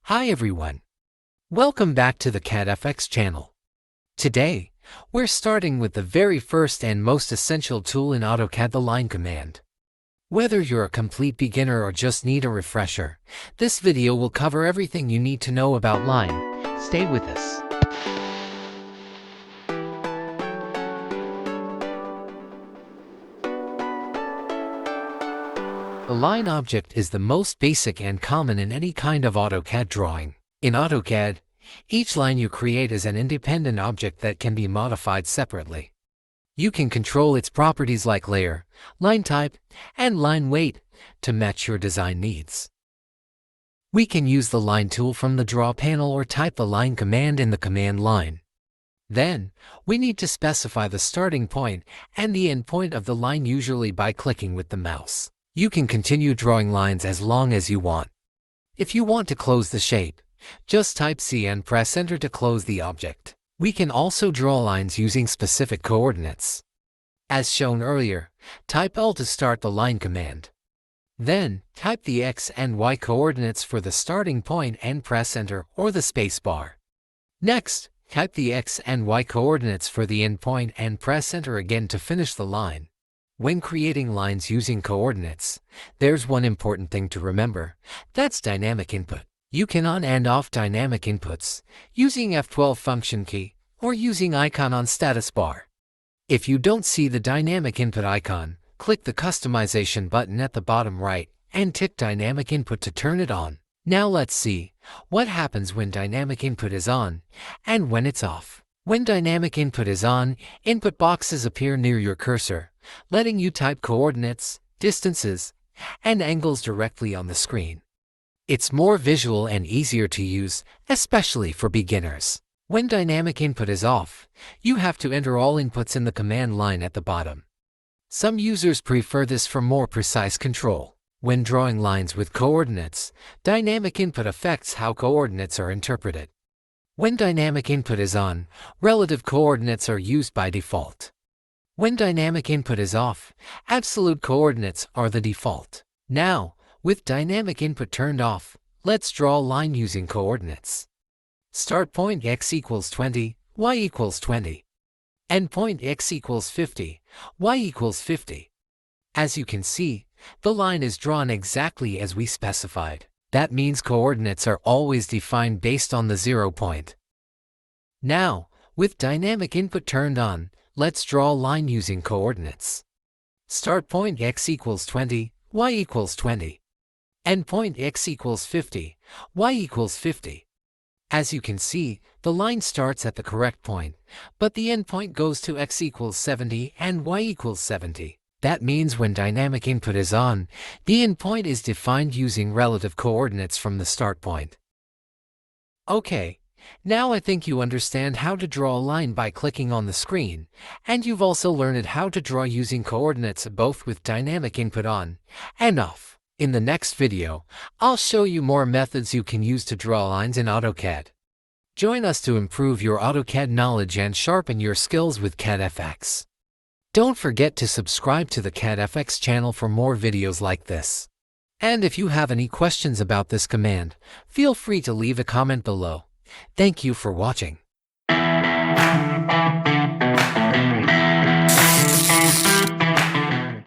Hi everyone. Welcome back to the CADfx channel. Today, we're starting with the very first and most essential tool in AutoCAD, the line command. Whether you're a complete beginner or just need a refresher, this video will cover everything you need to know about line. Stay with us. The line object is the most basic and common in any kind of AutoCAD drawing. In AutoCAD, each line you create is an independent object that can be modified separately. You can control its properties like layer, line type, and line weight to match your design needs. We can use the line tool from the Draw panel or type the line command in the command line. Then, we need to specify the starting point and the end point of the line, usually by clicking with the mouse. You can continue drawing lines as long as you want. If you want to close the shape, just type C and press Enter to close the object. We can also draw lines using specific coordinates. As shown earlier, type L to start the line command. Then, type the X and Y coordinates for the starting point and press Enter or the space bar. Next, type the X and Y coordinates for the end point and press Enter again to finish the line. When creating lines using coordinates, there's one important thing to remember. That's dynamic input. You can on and off dynamic inputs using F12 function key or using icon on status bar. If you don't see the dynamic input icon, click the customization button at the bottom right and tick dynamic input to turn it on. Now let's see what happens when dynamic input is on and when it's off. When dynamic input is on, input boxes appear near your cursor, letting you type coordinates, distances, and angles directly on the screen. It's more visual and easier to use, especially for beginners. When dynamic input is off, you have to enter all inputs in the command line at the bottom. Some users prefer this for more precise control. When drawing lines with coordinates, dynamic input affects how coordinates are interpreted. When dynamic input is on, relative coordinates are used by default. When dynamic input is off, absolute coordinates are the default. Now, with dynamic input turned off, let's draw a line using coordinates. Start point x equals 20, y equals 20. End point x equals 50, y equals 50. As you can see, the line is drawn exactly as we specified. That means coordinates are always defined based on the 0 point. Now, with dynamic input turned on, let's draw a line using coordinates. Start point x equals 20, y equals 20. End point x equals 50, y equals 50. As you can see, the line starts at the correct point, but the end point goes to x equals 70 and y equals 70. That means when dynamic input is on, the end point is defined using relative coordinates from the start point. Okay, now I think you understand how to draw a line by clicking on the screen, and you've also learned how to draw using coordinates both with dynamic input on and off. In the next video, I'll show you more methods you can use to draw lines in AutoCAD. Join us to improve your AutoCAD knowledge and sharpen your skills with CADfx. Don't forget to subscribe to the CADfx channel for more videos like this. And if you have any questions about this command, feel free to leave a comment below. Thank you for watching.